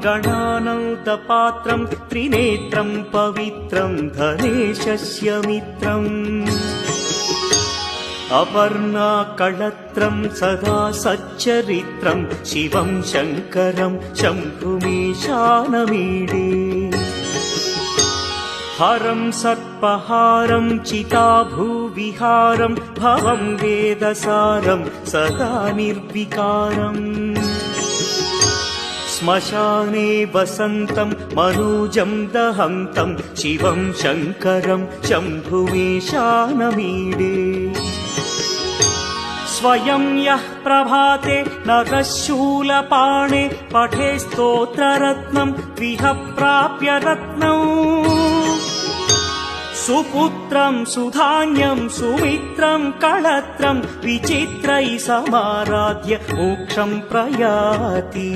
गणानन्दपात्रं त्रिनेत्रं पवित्रं धनेशस्य मित्रम् अपर्णाकळत्रं सदा सच्चरित्रं शिवं शङ्करं शम्भुमीशानमीडे हरं सर्पहारं चिताभूविहारं भवं वेदसारं सदा निर्विकारम् श्मशाने वसन्तं मनोजं दहन्तं शिवं शङ्करं शम्भुमीशानमीडे स्वयं यः प्रभाते नरः शूलपाणे पठे स्तोत्ररत्नं द्विह प्राप्य रत्नम् सुपुत्रं सुधान्यं सुमित्रं कळत्रं विचित्रैः समाराध्य मोक्षं प्रयाति।